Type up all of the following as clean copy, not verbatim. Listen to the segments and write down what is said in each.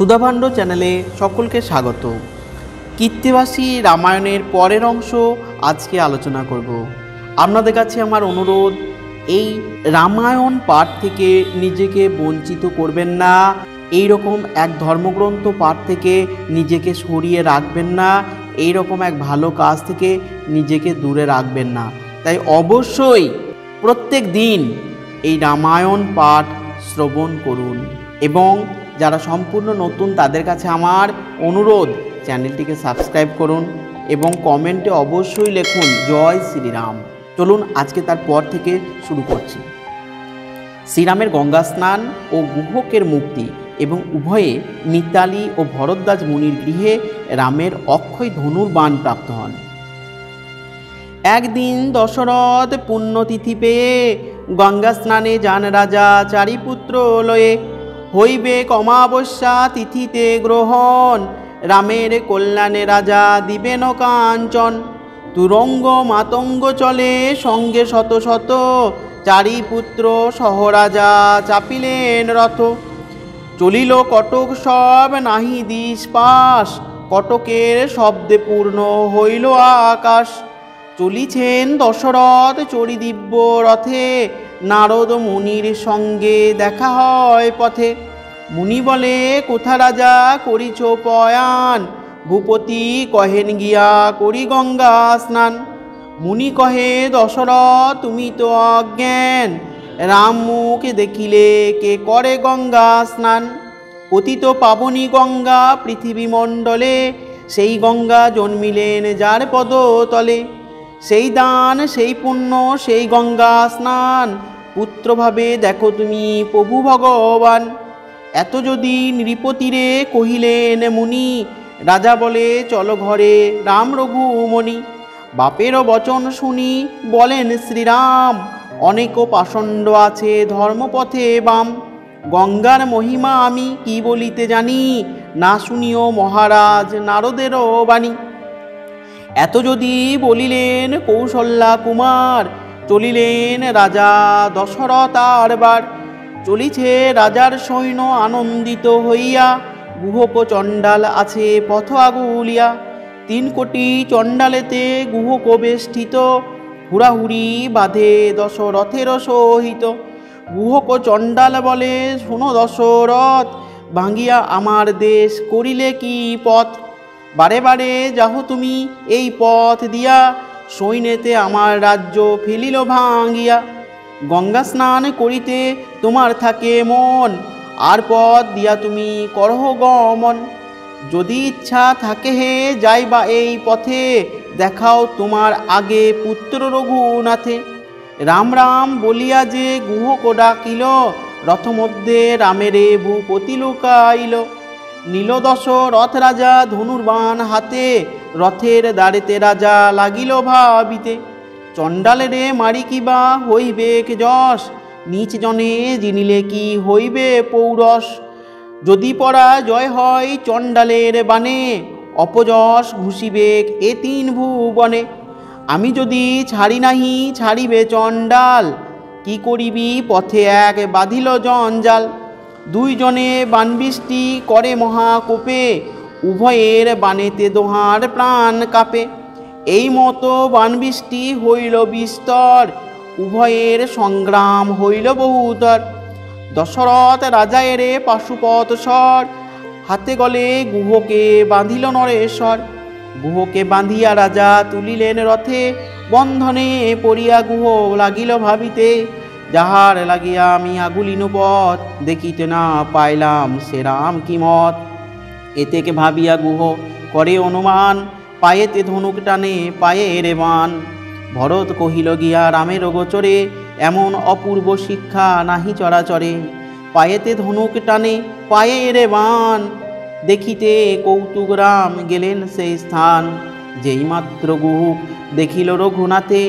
সুধাভাণ্ড চ্যানেলে সকলকে স্বাগত। কীর্তিবাসী রামায়ণের পরের অংশ আজকে আলোচনা করব। আপনাদের কাছে আমার অনুরোধ, এই রামায়ণ পাঠ থেকে নিজেকে বঞ্চিত করবেন না, এই রকম এক ধর্মগ্রন্থ পাঠ থেকে নিজেকে সরিয়ে রাখবেন না, এই রকম এক ভালো কাজ থেকে নিজেকে দূরে রাখবেন না। তাই অবশ্যই প্রত্যেক দিন এই রামায়ণ পাঠ শ্রবণ করুন। এবং যারা সম্পূর্ণ নতুন তাদের কাছে আমার অনুরোধ, চ্যানেলটিকে সাবস্ক্রাইব করুন এবং কমেন্টে অবশ্যই লিখুন জয় শ্রীরাম। চলুন আজকে তার পর থেকে শুরু করছি। শ্রীরামের গঙ্গা স্নান ও গুহকের মুক্তি এবং উভয়ে মিতালি ও ভরদ্বাজ মুনির গৃহে রামের অক্ষয় ধনুর বাণ প্রাপ্ত হন। একদিন দশরথ পুণ্যতিথি পেয়ে গঙ্গা স্নানে যান রাজা চারিপুত্র লয়ে। হইবে অমাবস্যা তিথিতে গ্রহণ, রামের কল্যাণে রাজা দিবেন কাঞ্চন। তুরঙ্গ মাতঙ্গ চলে সঙ্গে শত শত, চারিপুত্র সহ রাজা চাপিলেন রথ। চলিল কটক সব নাহি দিশ পাশ, কটকের শব্দে পূর্ণ হইল আকাশ। চলিছেন দশরথ চড়ি দিব্য রথে, নারদ মুনির সঙ্গে দেখা হয় পথে। মুনি বলে কোথা রাজা করিছ পয়ান, ভূপতি কহেন গিয়া করি গঙ্গা স্নান। মুনি কহে দশরথ তুমি তো অজ্ঞান, রাম মুখ দেখিলে কে করে গঙ্গা স্নান। পতিত পাবনী গঙ্গা পৃথিবী মণ্ডলে, সেই গঙ্গা জন্মিলেন যার পদতলে। সেই দান সেই পুণ্য সেই গঙ্গা স্নান, পুত্রভাবে দেখো তুমি প্রভু ভগবান। এত যদি নৃপতিরে কহিলেন মুনি, রাজা বলে চলো ঘরে রাম রঘুমণি। বাপেরও বচন শুনি বলেন শ্রীরাম, অনেক পাষণ্ড আছে ধর্মপথে বাম। গঙ্গার মহিমা আমি কি বলিতে জানি, না শুনিও মহারাজ নারদেরও বাণী। এত যদি বলিলেন কৌশল্যা কুমার, চলিলেন রাজা দশরথ আরবার। চলিছে রাজার সৈন্য আনন্দিত হইয়া, গুহক চণ্ডাল আছে পথ আগুলিয়া। 3 কোটি চণ্ডালেতে গুহক বেষ্টিত, হুড়াহুড়ি বাঁধে দশরথের সহিত। গুহক চণ্ডাল বলে শোনো দশরথ, ভাঙ্গিয়া আমার দেশ করিলে কি পথ। বারে বারে যাহ তুমি এই পথ দিয়া, সৈন্যতে আমার রাজ্য ফেলিল ভাঙ্গিয়া। গঙ্গা স্নান করিতে তোমার থাকে মন, আর পথ দিয়া তুমি করহ গমন। যদি ইচ্ছা থাকে হে যাইবা এই পথে, দেখাও তোমার আগে পুত্র রঘুনাথে। রাম রাম বলিয়া যে গুহক ডাকিল, রথ মধ্যে রামেরে ভূপতি লুকাইল। নীল দশরথ রাজা ধনুর্বাণ হাতে, রথের দ্বারেতে রাজা লাগিল ভাবিতে। চণ্ডালেরে মারি কিবা হইবে যশ, নিচ জনে জিনিলে কি হইবে পৌরস। যদি পরাজয় হয় চণ্ডালের বাণে, অপযশ ঘুষিবেক এ 3 ভুবনে। আমি যদি ছাড়ি নাহি ছাড়িবে চণ্ডাল, কি করিবি পথে এক বাঁধিল জঞ্জাল। 2 জনে বাণবৃষ্টি করে মহাকোপে, উভয়ের বাণেতে দোহার প্রাণ কাপে। এই মতো বাণবৃষ্টি হইল বিস্তর, উভয়ের সংগ্রাম হইল বহুতর। দশরথ রাজা এরে পাশুপত স্বর, হাতে গলে গুহকে বাঁধিল নরেশ্বর। গুহকে বাঁধিয়া রাজা তুলিলেন রথে, বন্ধনে পড়িয়া গুহ লাগিল ভাবিতে। যাহার লাগিয়া আমি আগুলিনু পথ, দেখিতে না পাইলাম সে রাম কি মত। এতেকে ভাবিয়া গুহ করে অনুমান, পায়েতে ধনুক টানে পায়ে এরে বান। ভরত কহিল গিয়া রামের গোচরে, এমন অপূর্ব শিক্ষা নাহি চরাচরে। পায়েতে ধনুক টানে পায়ে এরে বান, দেখিতে কৌতুক রাম গেলেন সেই স্থান। যেই মাত্র গুহ দেখিল রঘুনাথে,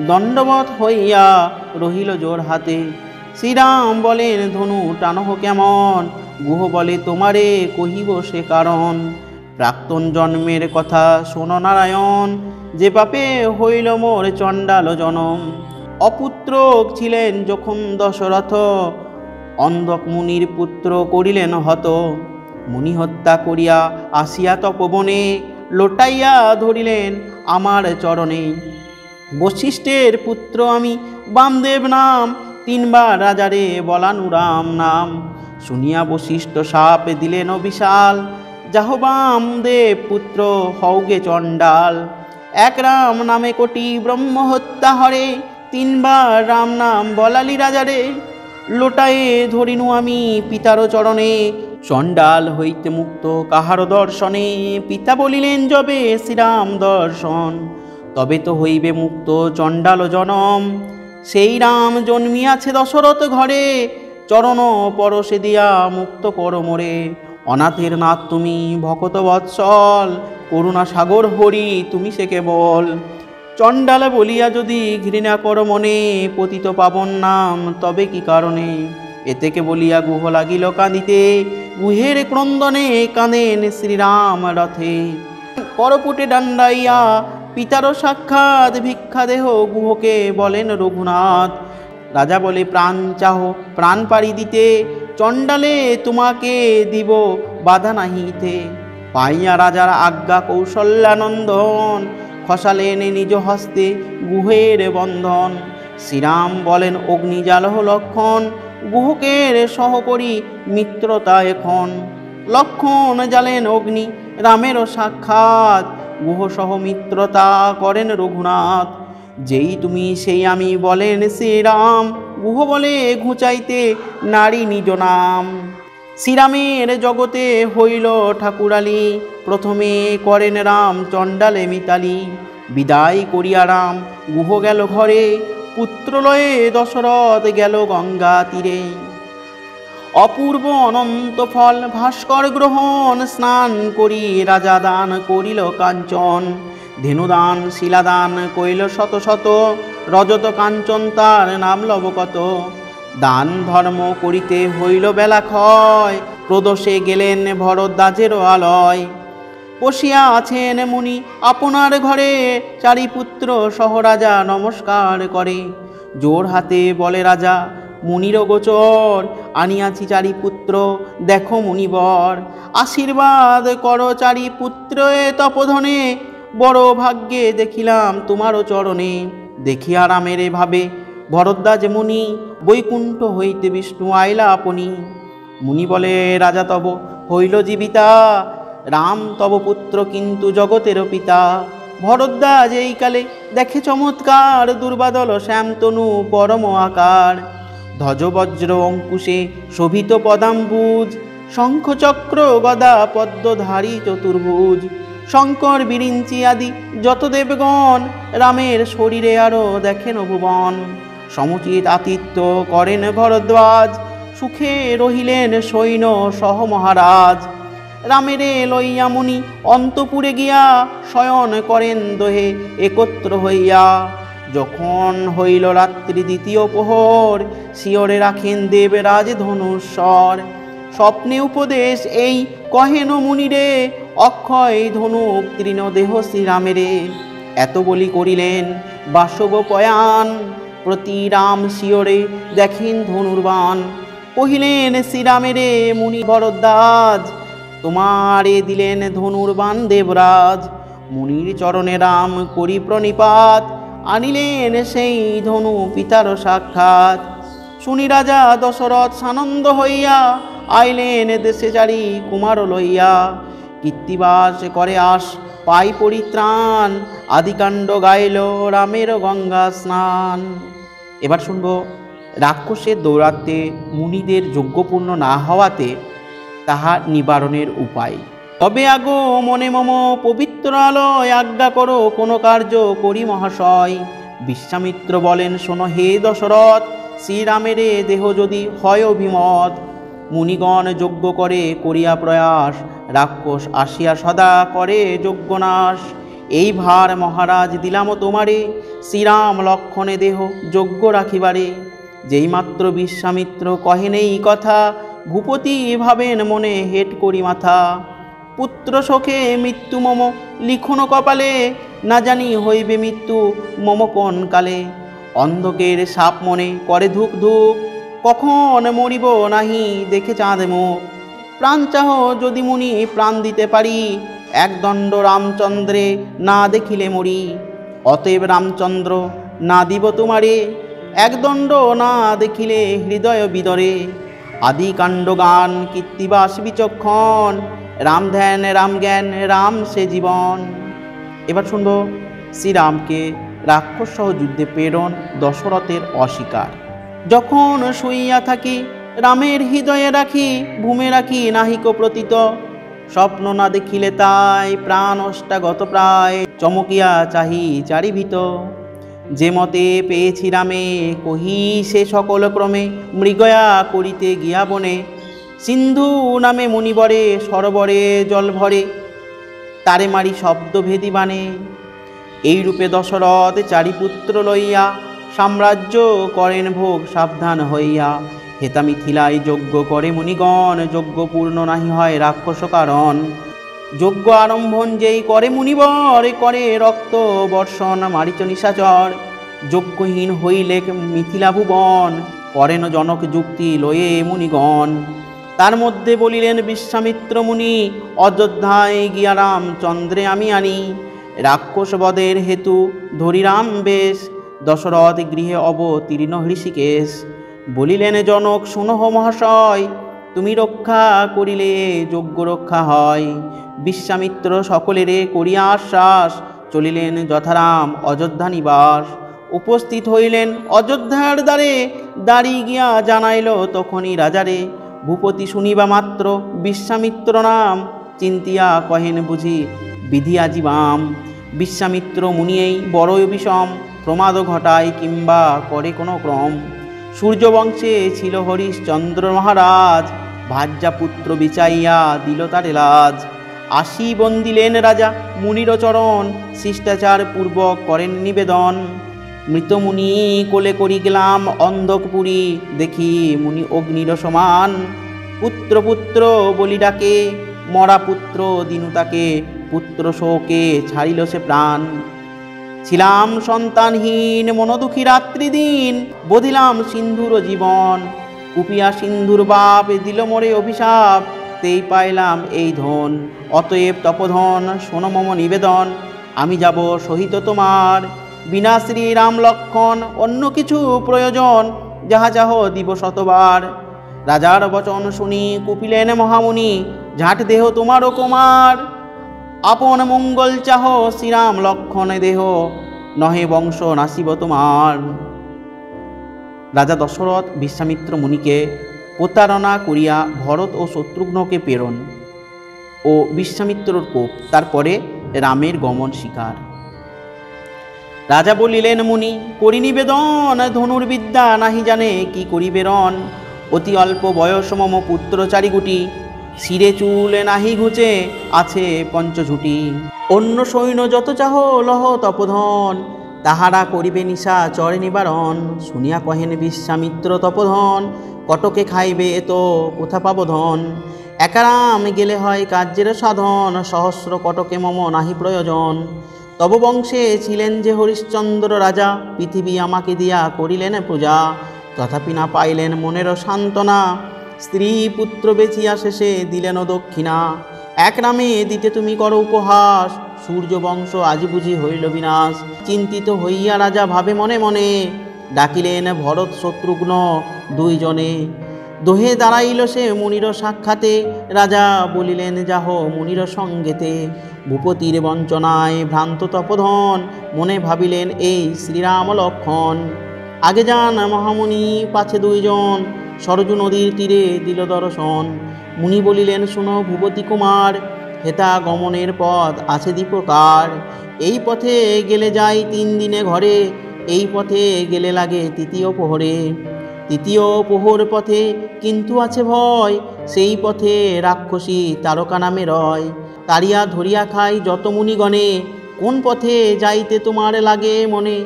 দণ্ডবৎ হইয়া রহিল জোর হাতে। শ্রীরাম বলেন ধনু টানহ কেমন, গুহ বলে তোমারে কহিব সে কারণ। প্রাক্তন জন্মের কথা শোনো নারায়ণ, যে পাপে হইল মোর চণ্ডাল জনম। অপুত্র ছিলেন যখন দশরথ, অন্ধক মুনির পুত্র করিলেন হত। মুনি হত্যা করিয়া আসিয়া তপবনে, লোটাইয়া ধরিলেন আমার চরণে। বশিষ্ঠের পুত্র আমি বামদেব নাম, তিনবার রাজারে বলানু রাম নাম। শুনিয়া বশিষ্ঠ সাপ দিলেন বিশাল, যাহ বামদেব পুত্র হওগে চণ্ডাল। এক রাম নামে কোটি ব্রহ্ম হত্যা হরে, তিনবার রাম নাম বলালি রাজারে। লোটায়ে ধরিনু আমি পিতার চরণে, চণ্ডাল হইতে মুক্ত কাহার দর্শনে। পিতা বলিলেন যবে শ্রীরাম দর্শন, তবে তো হইবে মুক্ত চণ্ডাল জনম। সেই রাম জন্মিয়াছে দশরথ ঘরে, চরণ পরশে দিয়া মুক্ত কর মোরে। অনাথের নাথ তুমি ভকত বৎসল, করুণা সাগর হরি তুমি সে কেবল। চণ্ডাল বলিয়া যদি ঘৃণা কর মনে, পতিত পাবন নাম তবে কি কারণে। এতেকে বলিয়া গুহ লাগিল কাঁদিতে, গুহের ক্রন্দনে কাঁদেন শ্রীরাম রথে। পরপুটে ডান্ডাইয়া পিতার সাক্ষাৎ, ভিক্ষা দেহ গুহকে বলেন রঘুনাথ। রাজা বলে প্রাণ চাহ প্রাণ পাড়ি দিতে, চণ্ডালে তোমাকে দিব বাধা নাহিতে। পাইয়া রাজার আজ্ঞা কৌশল্যানন্দন, খসালেন নিজ হস্তে গুহের বন্ধন। শ্রীরাম বলেন অগ্নিজালহ লক্ষণ, গুহকের সহকরি মিত্রতা এখন। লক্ষণ জ্বালেন অগ্নি রামেরও সাক্ষাৎ, গুহ সহ মিত্রতা করেন রঘুনাথ। যেই তুমি সেই আমি বলেন শ্রীরাম, গুহ বলে ঘুচাইতে নারী নিজ নাম। শ্রীরামের জগতে হইল ঠাকুরালি, প্রথমে করেন রাম চণ্ডালে মিতালি। বিদায় করিয়া রাম গুহ গেল ঘরে, পুত্রলয়ে দশরথ গেল গঙ্গা তীরে। অপূর্ব অনন্ত ফল ভাস্কর গ্রহণ, স্নান করি রাজা দান করিল কাঞ্চন। ধেনুদান শিলাদান কইল শত শত, রজত কাঞ্চন তার নাম লবকত। দান ধর্ম করিতে হইল বেলা ক্ষয়, প্রদোষে গেলেন ভরদ্বাজেরও আলয়। বসিয়া আছেন মুনি আপনার ঘরে, চারি পুত্র সহ রাজা নমস্কার করে। জোর হাতে বলে রাজা মুনির গোচর, আনিয়াছি চারি পুত্র দেখো মুনিবর। আশীর্বাদ করো চারি পুত্র এ তপধনে, বড় ভাগ্যে দেখিলাম তোমারও চরণে। দেখিয়া রামের ভাবে ভরদ্বাজ মুনি, বৈকুণ্ঠ হইতে বিষ্ণু আইলা আপনি। মুনি বলে রাজা তব হইল জীবিতা, রাম তব পুত্র কিন্তু জগতেরও পিতা। ভরদ্বাজ এই কালে দেখে চমৎকার, দুর্বাদল শ্যামতনু পরম আকার। ধ্বজ বজ্র অঙ্কুশে শোভিত পদাম্বুজ, শঙ্খ চক্র গদা পদ্মধারী চতুর্ভুজ। শঙ্কর বিরিঞ্চি আদি যত দেবগণ, রামের শরীরে আরো দেখেন ভুবন। সমুচিত আতিথ্য করেন ভরদ্বাজ, সুখে রহিলেন সৈন্য সহ মহারাজ। রামেরে লইয়া মুনি অন্তপুরে গিয়া, শয়ন করেন দোহে একত্র হইয়া। যখন হইল রাত্রি দ্বিতীয় প্রহর, শিয়রে রাখেন দেবরাজ ধনুস্বর। স্বপ্নে উপদেশ এই কহেন মুনিরে, অক্ষয় ধনুক তৃণ দেহ শ্রীরামেরে। এত বলি করিলেন বাসব পয়ান, প্রতি রাম শিয়রে দেখেন ধনুর্বাণ। কহিলেন শ্রীরামেরে মুনি ভরদ্বাজ, তোমারে দিলেন ধনুর্বাণ দেবরাজ। মুনির চরণে রাম করি প্রণিপাত, আনিলেন সেই ধনু পিতার সাক্ষাৎ। শুনি রাজা দশরথ সানন্দ হইয়া, আইলেন দেশে চারি কুমার লইয়া। কীর্তিবাস করে আস পাই পরিত্রাণ, আদিকাণ্ড গাইল রামের গঙ্গা স্নান। এবার শুনব রাক্ষসের দৌরাত্মে মুনিদের যজ্ঞপূর্ণ না হওয়াতে তাহা নিবারণের উপায়। তবে আগো মনে মম পবিত্র আলয়, আজ্ঞা করো কোনো কার্য করি মহাশয়। বিশ্বামিত্র বলেন শোনো হে দশরথ, শ্রীরামেরে দেহ যদি হয় অভিমত। মুনিগণ যজ্ঞ করে করিয়া প্রয়াস, রাক্ষস আসিয়া সদা করে যজ্ঞনাশ। এই ভার মহারাজ দিলাম তোমারে, শ্রীরাম লক্ষণে দেহ যজ্ঞ রাখিবারে। যেইমাত্র বিশ্বামিত্র কহেন এই কথা, ভূপতি ভাবেন মনে হেট করি মাথা। পুত্র শোকে মৃত্যু মম লিখন কপালে, না জানি হইবে মৃত্যু মম কোন কালে। অন্ধকের সাপ মনে করে ধুক ধুক, কখন মরিব নাহি দেখে চাঁদ মুখ। প্রাণ চাহ যদি মুনি প্রাণ দিতে পারি, একদণ্ড রামচন্দ্রে না দেখিলে মরি। অতএব রামচন্দ্র না দিব তোমারে, একদণ্ড না দেখিলে হৃদয় বিদরে। আদি কাণ্ড গান কীর্তিবাস বিচক্ষণ, রাম ধ্যান রাম জ্ঞান রাম সে জীবন। এবার শুনব শ্রীরামকে রাক্ষস সহ যুদ্ধে প্রেরণ, দশরথের অস্বীকার। যখন শুইয়া থাকি রামের হৃদয়ে রাখি, ভূমে রাখি নাহিক প্রতীত। স্বপ্ন না দেখিলে তাই প্রাণ অষ্টাগত প্রায়, চমকিয়া চাহি চারিভীত। যে মতে পেয়েছি রামে কহি সে সকল ক্রমে, মৃগয়া করিতে গিয়া বনে। সিন্ধু নামে মুনিবরে সরোবরে জল ভরে, তারে মারি শব্দভেদী বানে। এইরূপে দশরথ চারিপুত্র লইয়া, সাম্রাজ্য করেন ভোগ সাবধান হইয়া। হেতা মিথিলায় যজ্ঞ করে মুনিগণ, যজ্ঞ পূর্ণ নাহি হয় রাক্ষস কারণ। যজ্ঞ আরম্ভন যেই করে মুনিবর, করে রক্ত বর্ষণ মারিচ নিশাচর। যজ্ঞহীন হইলে মিথিলা ভুবন, করেন জনক যুক্তি লয়ে মুনিগণ। তার মধ্যে বলিলেন বিশ্বামিত্র মুনি, অযোধ্যায় গিয়া রামচন্দ্রে আমি আনি। রাক্ষস বদের হেতু ধরি রাম বেশ, দশরথ গৃহে অবতীর্ণ হৃষিকেশ। বলিলেন জনক শোনহ মহাশয়, তুমি রক্ষা করিলে যজ্ঞ রক্ষা হয়। বিশ্বামিত্র সকলেরে করিয়া আশ্বাস, চলিলেন যথারাম অযোধ্যা নিবাস। উপস্থিত হইলেন অযোধ্যার দ্বারে, দাঁড়ি গিয়া জানাইল তখনই রাজারে। ভূপতি শুনিবা মাত্র বিশ্বামিত্র নাম, চিন্তিয়া কহেন বুঝি বিধি আজিবাম। বিশ্বামিত্র মুনিয়েই বড়ই বিষম, প্রমাদ ঘটায় কিংবা করে কোনো ক্রম। সূর্যবংশে ছিল হরিশ্চন্দ্র মহারাজ, ভাজ্যা পুত্র বিচাইয়া দিল তারে লাজ। আসি বন্দিলেন রাজা মুনির চরণ, শিষ্টাচার পূর্বক করেন নিবেদন। মৃত মুনি কোলে করি গেলাম অন্ধকপুরী, দেখি মুনি অগ্নির সমান। পুত্র পুত্র বলি ডাকে, মরা পুত্র দিনু তাকে। পুত্র শোকে ছাড়িল সে প্রাণ। ছিলাম সন্তানহীন মনোদুঃখী রাত্রি দিন, বধিলাম সিন্ধুর জীবন। কুপিয়া সিন্ধুর বাপ দিল মোরে অভিশাপ, তেই পাইলাম এই ধন। অতএব তপধন শোনো মম নিবেদন, আমি যাব সহিত তোমার। বিনা শ্রীরাম লক্ষণ অন্য কিছু প্রয়োজন, যাহা চাহ দিব শতবার। রাজার বচন শুনি কুপিলেন মহামুনি, ঝাঁট দেহ তোমারও কুমার। আপন মঙ্গল চাহ শ্রীরাম লক্ষণ দেহ, নহে বংশ নাসিব তোমার। রাজা দশরথ বিশ্বামিত্র মুনিকে প্রতারণা করিয়া ভরত ও শত্রুঘ্নকে প্রেরণ ও বিশ্বামিত্রর কোপ, তারপরে রামের গমন শিকার। রাজা বলিলেন মুনি করি নিবেদন, ধনুর্বিদ্যা নাহি জানে কি করিবে রণ। অতি অল্প বয়স মম পুত্র চারিগুটি, শিরে চুল নাহি ঘুচে আছে পঞ্চঝুটি। অন্য সৈন্য যত চাহ লহ তপধন, তাহারা করিবে নিশা চরে নিবারণ। শুনিয়া কহেন বিশ্বামিত্র তপধন, কটকে খাইবে এত কোথা পাব ধন। একারাম গেলে হয় কার্যের সাধন, সহস্র কটকে মম নাহি প্রয়োজন। তব বংশে ছিলেন যে হরিশ্চন্দ্র রাজা, পৃথিবী আমাকে দিয়া করিলেন পূজা। তথাপি না পাইলেন মনের সান্ত্বনা, স্ত্রী পুত্র বেচিয়া শেষে দিলেন দক্ষিণা। এক নামে দিতে তুমি করো উপহাস, সূর্য বংশ আজ বুঝি হইল বিনাশ। চিন্তিত হইয়া রাজা ভাবে মনে মনে, ডাকিলেন ভরত শত্রুঘ্ন দুইজনে। দোহে দাঁড়াইল সে মুনির সাক্ষাতে, রাজা বলিলেন যাহ মুনির সঙ্গেতে। ভূপতির বঞ্চনায় ভ্রান্ত তপধন, মনে ভাবিলেন এই শ্রীরাম লক্ষণ। আগে যান মহামুনি পাছে দুইজন, সরজু নদীর তীরে দিল দর্শন। মুনি বলিলেন শুনো ভূপতি কুমার, হেতা গমনের পথ আছে দ্বিপ্রকার। এই পথে গেলে যাই 3 দিনে ঘরে, এই পথে গেলে লাগে তৃতীয় প্রহরে। তৃতীয় প্রহর পথে কিন্তু আছে ভয়, সেই পথে রাক্ষসী তারকা নামে রয়। তারিয়া ধরিয়া খাই যত মুনিগণে, কোন পথে যাইতে তোমার লাগে মনে।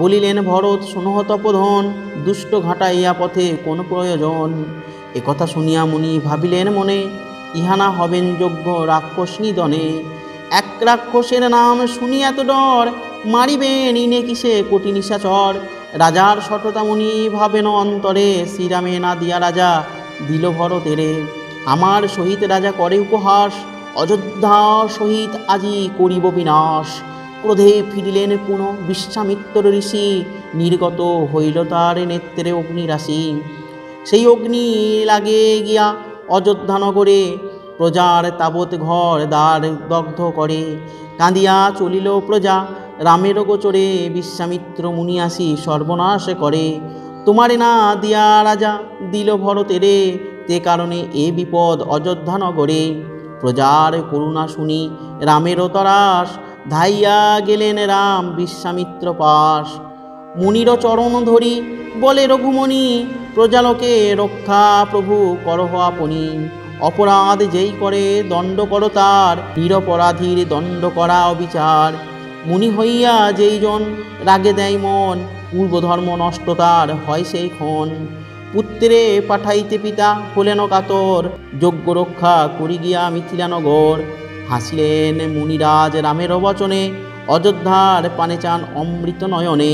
বলিলেন ভরত শোনহ তপধন, দুষ্ট ঘাটাইয়া পথে কোন প্রয়োজন। একথা শুনিয়া মুনি ভাবিলেন মনে, ইহানা হবেন যোগ্য রাক্ষস নিধনে। এক রাক্ষসের নাম শুনি এত ডর, মারিবেন ইনে কিসে কোটি নিশাচর। রাজার সততা মুনি ভাবেন অন্তরে, শ্রীরামে না দিয়া রাজা দিল ভরতেরে। আমার সহিত রাজা করে উপহাস, অযোধ্যা সহিত আজি করিব বিনাশ। ক্রোধে ফিরিলেন পুনঃ বিশ্বামিত্র ঋষি, নির্গত হইল তার নেত্রে অগ্নিরাশি। সেই অগ্নি লাগে গিয়া অযোধ্যা নগরে, প্রজার তাবৎ ঘর দ্বার দগ্ধ করে। কাঁদিয়া চলিল প্রজা রামের গোচরে, বিশ্বামিত্র মুনি আসি সর্বনাশ করে। তোমারে না দিয়া রাজা দিল ভরতেরে, তে কারণে এ বিপদ অযোধ্যা নগরে। প্রজার করুণা শুনি রামেরও তরাস, ধাইয়া গেলেন রাম বিশ্বামিত্র পাশ। মুনির চরণ ধরি বলে রঘুমণি, প্রজালোকে রক্ষা প্রভু করহ আপনি। অপরাধ যেই করে দণ্ড কর তার, নিরপরাধীর দণ্ড করা অবিচার। মুনি হইয়া যেই জন রাগে দেয় মন, পূর্বধর্ম নষ্ট তার হয় সেই ক্ষণ। পুত্রে পাঠাইতে পিতা হলেন কাতর, যজ্ঞ রক্ষা করি গিয়া মিথিলানগর। হাসিলেন মুনিরাজ রামের বচনে, অযোধ্যার পানে চান অমৃত নয়নে।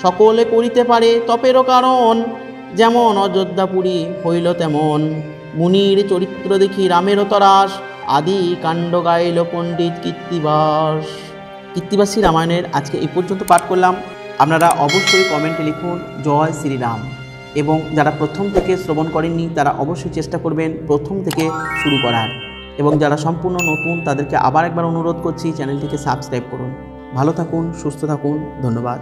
সকলে করিতে পারে তপেরও কারণ, যেমন অযোধ্যাপুরী হইল তেমন। মুনির চরিত্র দেখি রামের তরাস, আদি কাণ্ড গাইল পণ্ডিত কীর্তিবাস। কীর্তিবাসী রামায়ণের আজকে এই পর্যন্ত পাঠ করলাম। আপনারা অবশ্যই কমেন্টে লিখুন জয় শ্রীরাম, এবং যারা প্রথম থেকে শ্রবণ করেননি তারা অবশ্যই চেষ্টা করবেন প্রথম থেকে শুরু করার, এবং যারা সম্পূর্ণ নতুন তাদেরকে আবার একবার অনুরোধ করছি চ্যানেলটিকে সাবস্ক্রাইব করুন। ভালো থাকুন, সুস্থ থাকুন, ধন্যবাদ।